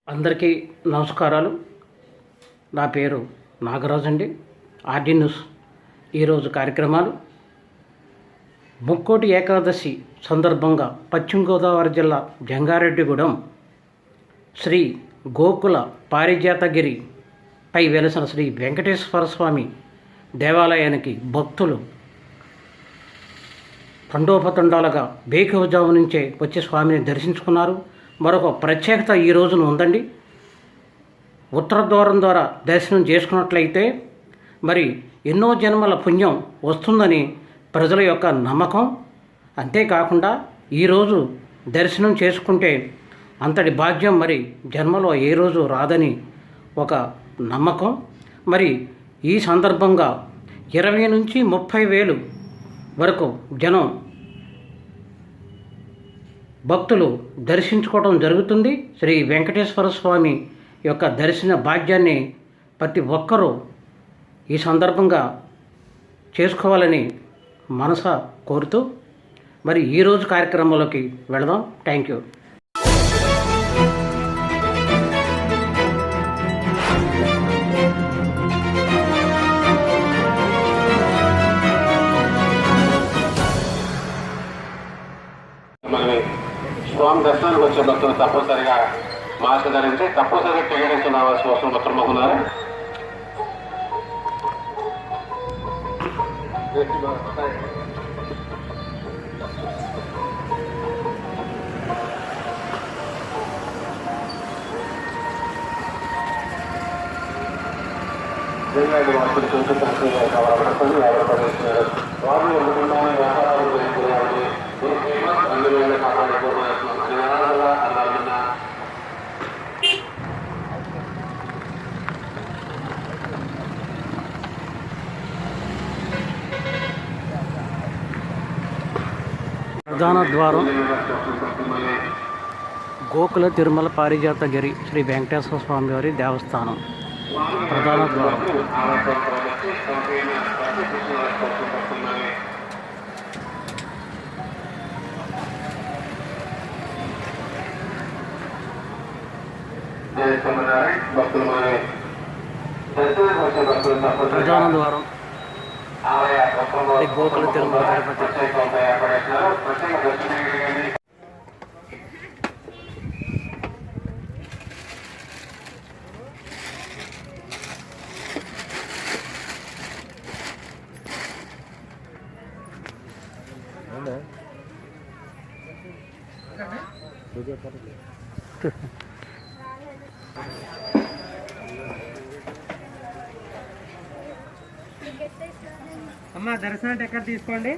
అందరికీ నమస్కారాలు. నా పేరు నాగరాజు అండి. ఆర్డీ న్యూస్ ఈరోజు కార్యక్రమాలు. ముక్కోటి ఏకాదశి సందర్భంగా పశ్చిమ గోదావరి జిల్లా జంగారెడ్డిగూడెం శ్రీ గోకుల పారిజాతగిరి పై వెలసిన శ్రీ వెంకటేశ్వర స్వామి దేవాలయానికి భక్తులు తండోపతండాలుగా బేకువజాము నుంచే వచ్చి స్వామిని దర్శించుకున్నారు. మరొక ప్రత్యేకత ఈ రోజున ఉందండి. ఉత్తర ద్వారం ద్వారా దర్శనం చేసుకున్నట్లయితే మరి ఎన్నో జన్మల పుణ్యం వస్తుందని ప్రజల యొక్క నమ్మకం. అంతేకాకుండా ఈరోజు దర్శనం చేసుకుంటే అంతటి భాగ్యం మరి జన్మలో ఏ రోజు రాదని ఒక నమ్మకం. మరి ఈ సందర్భంగా 20 నుంచి 30,000 వరకు జనం భక్తులు దర్శించుకోవడం జరుగుతుంది. శ్రీ వెంకటేశ్వర స్వామి యొక్క దర్శన భాగ్యాన్ని ప్రతి ఒక్కరూ ఈ సందర్భంగా చేసుకోవాలని మనస కోరుతూ మరి ఈరోజు కార్యక్రమంలోకి వెళదాం. Thank you. స్వామి దర్శనానికి వచ్చే భక్తులు తప్పనిసరిగా మాస్క్ ధరించి తప్పనిసరిగా టికెట్ రావాల్సిన అవసరం ప్రముఖున్నారు. వాసులు చూసి వారు ఎందుకుంటే వ్యాపారాలు గురించి అందులో కాపాడుకోవాలి. ప్రధాన ద్వారం గోకుల తిరుమల పారిజాతగిరి శ్రీ వెంకటేశ్వర స్వామి వారి దేవస్థానం ప్రధాన ద్వారం. ప్రధాన ద్వారం గోకుల తిరుమల తిరుపతి. అమ్మా దర్శనం టికెట్ తీసుకోండి.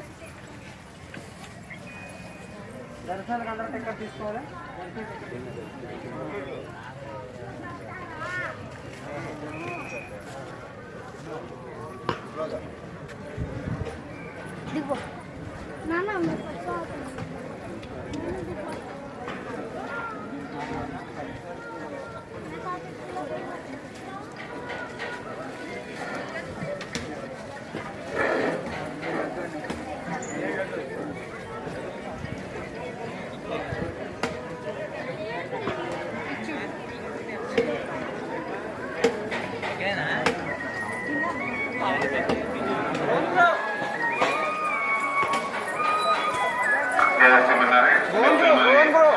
దర్శనానికి అందరూ టికెట్ తీసుకోవాలి.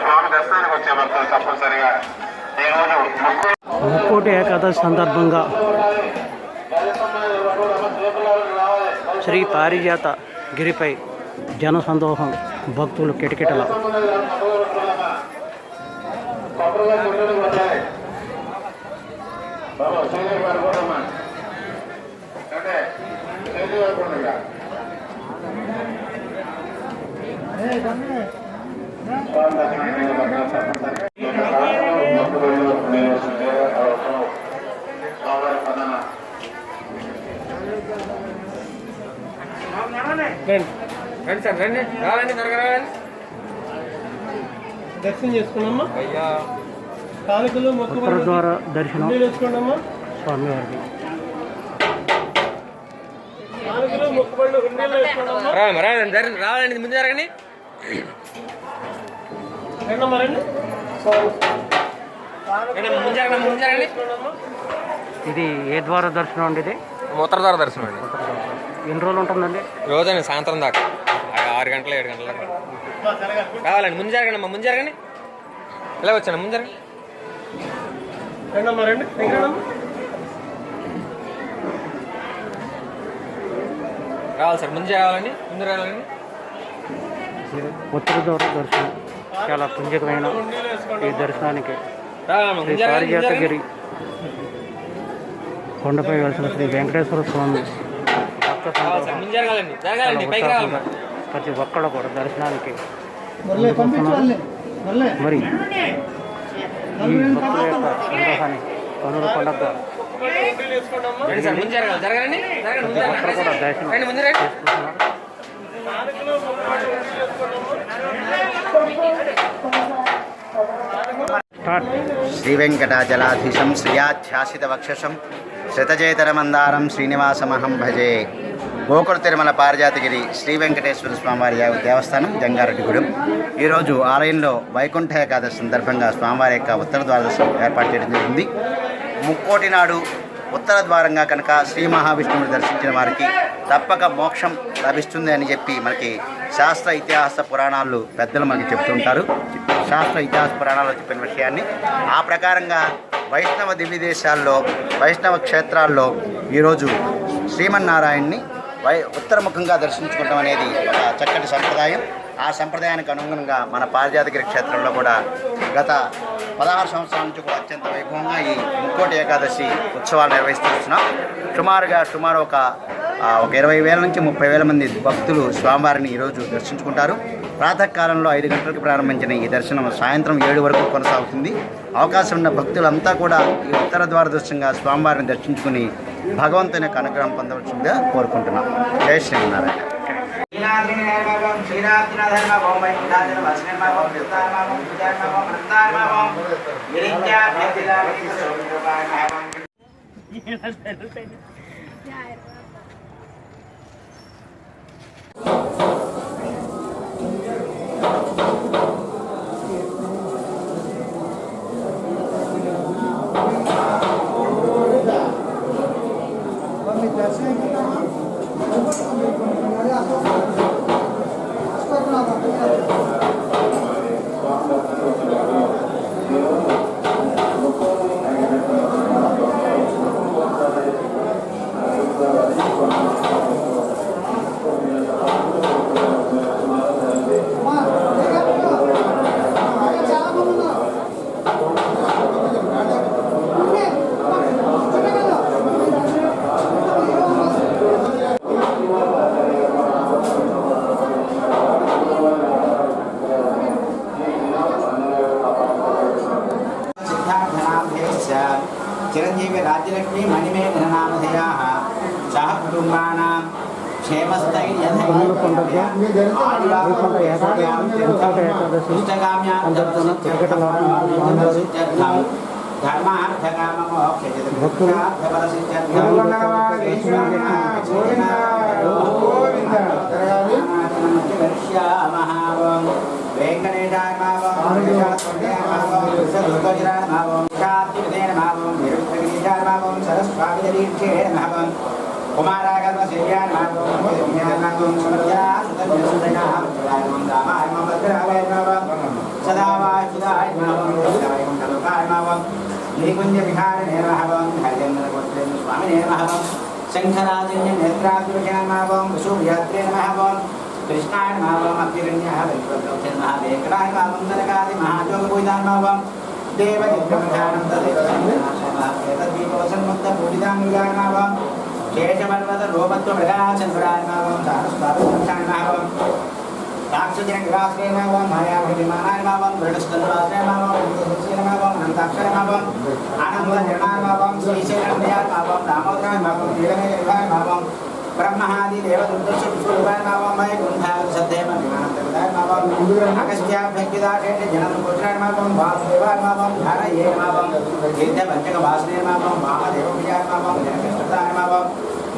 స్వామి దర్శనానికి వచ్చే భక్తులు తప్పనిసరిగా ఈరోజు ముక్కోటి ఏకాదశి సందర్భంగా శ్రీ పారిజాత గిరిపై జనసందోహం, భక్తులు కిటకిటల. రండి సార్, రండి, రావాలండి, త్వరగా రావాలి. దర్శనం చేసుకున్నామ్మా. కానుకలు ఉత్తర ద్వార దర్శనం వేసుకోండమ్మా. స్వామివారికి కానుకలు మొక్కుబళ్ళు రావాలండి, ముందు జరగండి. రండమ్మా, రండి. ముంజరగండి. ఇది ఏ ద్వార దర్శనం అండి? ఇది ఉత్తర ద్వార దర్శనం అండి. ఎన్ని రోజులు ఉంటుందండి? రోజండి సాయంత్రం దాకా 6 గంటలు 7 గంటల దాకా కావాలండి. ముందు జరగండి అమ్మా, ముందు జరగండి. ఇలా వచ్చాను, ముందు జరగండి. రావాలి సార్, ముందు రావాలండి, ముందు రావాలండి. ఉత్తర ద్వార దర్శనం చాలా పుణ్యకమైన ఈ దర్శనానికి రావాలమ్మా, శ్రీ పారిజాతగిరి కొండపై వెలిసిన శ్రీ వెంకటేశ్వర స్వామి భక్త రావాలి సార్, ముందు జరగాలండి, జరగాలండి, పైకి రావాలమ్మా. ప్రతి ఒక్కళ్ళు కూడా దర్శనానికి మరి ఈ భక్తుల యొక్క సంతోషాన్ని కనుల పండుగ రండి సార్, ముందు జరగాలి, జరగాలండి, జరగండి, ముందు ఒక్కరు కూడా జరగండి. దర్శనం రండి, ముందు రండి. చేసుకుంటున్నారు. స్టార్ట్. శ్రీవేంకటాచలాధీశం శ్రియాధ్యాసితవక్షసం శతచేతరమందారం శ్రీనివాసమహం భజే. గోకుల తిరుమల పారిజాతగిరి శ్రీ వెంకటేశ్వర స్వామివారి దేవస్థానం జంగారెడ్డిగూడెం. ఈరోజు ఆలయంలో వైకుంఠ ఏకాదశి సందర్భంగా స్వామివారి యొక్క ఉత్తర ద్వారదర్శనం ఏర్పాటు చేయడం జరిగింది. ముక్కోటి నాడు ఉత్తర ద్వారంగా కనుక శ్రీ మహావిష్ణువుని దర్శించిన వారికి తప్పక మోక్షం లభిస్తుంది అని చెప్పి మనకి శాస్త్ర ఇతిహాస పురాణాలు పెద్దలు మనకి చెప్తుంటారు. శాస్త్ర ఇతిహాస పురాణాలు చెప్పిన విషయాన్ని ఆ ప్రకారంగా వైష్ణవ దివ్య దేశాల్లో వైష్ణవ క్షేత్రాల్లో ఈరోజు శ్రీమన్నారాయణ్ణి ఉత్తరముఖంగా దర్శించుకోవడం అనేది ఒక చక్కటి సంప్రదాయం. ఆ సంప్రదాయానికి అనుగుణంగా మన పారిజాతగిరి క్షేత్రంలో కూడా గత 16 సంవత్సరాల నుంచి కూడా అత్యంత వైభవంగా ఈ ముక్కోటి ఏకాదశి ఉత్సవాలు నిర్వహిస్తున్నాం. సుమారు ఒక 20,000 నుంచి 30,000 మంది భక్తులు స్వామివారిని ఈరోజు దర్శించుకుంటారు. ప్రాతకాలంలో 5 గంటలకు ప్రారంభించిన ఈ దర్శనం సాయంత్రం 7 వరకు కొనసాగుతుంది. అవకాశం ఉన్న భక్తులంతా కూడా ఈ ఉత్తర ద్వార దర్శనంగా స్వామివారిని దర్శించుకుని భగవంతుని యొక్క అనుగ్రహం పొందవలసిందిగా కోరుకుంటున్నాం. జై శ్రీనారాయణ. చిరంజీవి రాజ్యలక్ష్మి మణిమేఘనామధేయాః సహ కుటుంబానాం శంఖరాజన్య నేత్రాగ్రహ్యామావం విశుభయాత్రే నమః కృష్ణాయ నమః అభ్యగణ్యాయ వెంకటేశ్వర నమః వెంకటాయ నమః నరకాది మహాయోగ పూజితాయ నమః దేవజిత్రమధ్యానం తదేవసన్ముక్త పూజితాంగాయ నమః కేశపర్వత రూపత్వ ప్రకాశంకరాయ నమః సారస్వతాయ నమః తాక్షజన వివాసే నమః మాయాభిమానాయ నమః వృడస్కందవాసే నమః విశేష నమః అనంతాక్షర నమః ఆనంద జనాయ నమః శ్రీశైలందయాయ నమః దామోదరాయ నమః నీలమేఘాయ నమః బ్రహ్మాది దేవదుర్దశ విష్ణువాయ నమః వైకుంఠాయ సద్దేవ విమానంతరాయ నమః అగస్త్యాభ్యగ్యదాశేష జనసుపుత్రాయ నమః వాసుదేవాయ నమః ధారయే నమః తీర్థ పంచక వాసుదేవ నమః వామదేవప్రియాయ నమః జనకృష్ణాయ నమః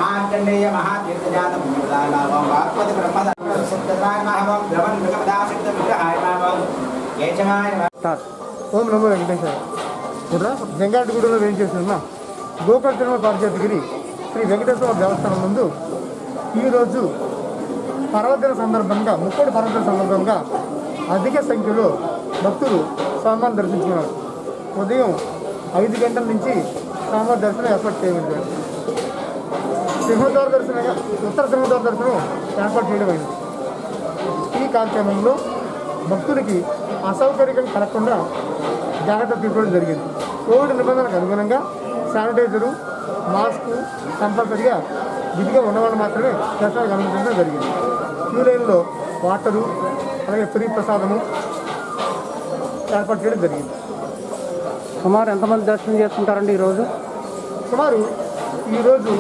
మార్కండేయ మహాతీర్థజాత పుణ్యప్రదాయ నమః వాక్పతి బ్రహ్మదాయ సత్యదాయ నమః ద్రవన్ మృగపదాశక్త విగ్రహాయ నమః కేశవాయ నమః. ఓం నమో వెంకటేశ్వర. కూడా జంగారెడ్డిగూడెంలో వేయించేసిన గోకర్ణ తిరుమల పారిజాతగిరి శ్రీ వెంకటేశ్వర దేవస్థానం ముందు ఈరోజు పర్వదిన సందర్భంగా ముక్కోటి పర్వదిన సందర్భంగా అధిక సంఖ్యలో భక్తులు స్వామివారిని దర్శించుకున్నారు. ఉదయం 5 గంటల నుంచి స్వామివారి దర్శనం ఏర్పాటు చేయబడింది. సింహద్వార దర్శనంగా ఉత్తర సింహద్వార దర్శనం ఏర్పాటు చేయడమైంది. ఈ కార్యక్రమంలో భక్తులకి అసౌకర్యం కలగకుండా జాగ్రత్త తీసుకోవడం జరిగింది. కోవిడ్ నిబంధనలకు అనుగుణంగా శానిటైజరు, మాస్కు కంపల్సరిగా విధిగా ఉన్నవాళ్ళు మాత్రమే దర్శనానికి అనుమతించడం జరిగింది. క్యూ లైన్లో వాటరు అలాగే ఫ్రీ ప్రసాదము ఏర్పాటు చేయడం జరిగింది. సుమారు ఎంతమంది దర్శనం చేసుకుంటారండి ఈరోజు? సుమారు ఈరోజు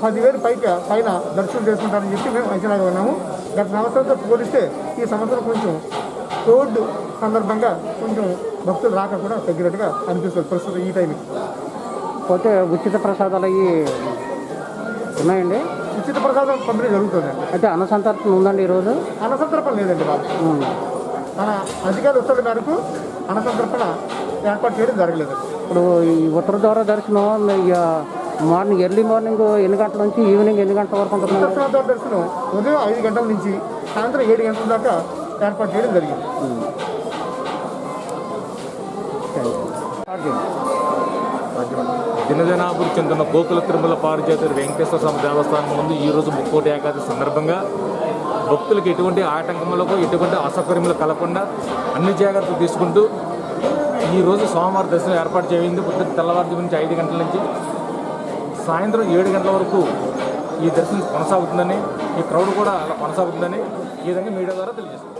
10,000 పైన దర్శనం చేసుకుంటారని చెప్పి మేము అంచనాగా ఉన్నాము. గత సంవత్సరంతో పోలిస్తే ఈ సంవత్సరం కొంచెం కోవిడ్ సందర్భంగా కొంచెం భక్తులు రాక కూడా తగ్గినట్టుగా అనిపిస్తుంది ప్రస్తుతం ఈ టైంకి. పోతే ఉచిత ప్రసాదాలు అవి ఉన్నాయండి? ఉచిత ప్రసాదం పంపిణీ జరుగుతుందండి. అయితే అన్నసంతర్పణ ఉందండి ఈరోజు? అన్నసంతర్పణ లేదండి వాళ్ళు. మన అధికారుల ఉత్తర్వుల మేరకు అన్నసంతర్పణ ఏర్పాటు చేయడం జరగలేదు. ఇప్పుడు ఈ ఉత్తర ద్వార దర్శనం మార్నింగ్ ఎర్లీ మార్నింగ్ ఎన్ని గంటల నుంచి ఈవినింగ్ ఎన్ని గంటల వరకు ఉంటుంది? ఉత్తర ద్వార దర్శనం ఉదయం 5 గంటల నుంచి సాయంత్రం 7 గంటల దాకా ఏర్పాటు చేయడం జరిగింది. దినదినాభివృద్ధి చెందుతున్న గోకుల తిరుమల పారిజాత వెంకటేశ్వర స్వామి దేవస్థానం ముందు ఈరోజు ముక్కోటి ఏకాదశి సందర్భంగా భక్తులకు ఎటువంటి ఆటంకములకు ఎటువంటి అసౌకర్యములు కలగకుండా అన్ని జాగ్రత్తలు తీసుకుంటూ ఈరోజు సోమవారం దర్శనం ఏర్పాటు చేయింది. పొద్దున్న తెల్లవారుజాము నుంచి 5 గంటల నుంచి సాయంత్రం 7 గంటల వరకు ఈ దర్శనం కొనసాగుతుందని, ఈ క్రౌడ్ కూడా అలా కొనసాగుతుందని ఈ విధంగా మీడియా ద్వారా తెలియజేస్తుంది.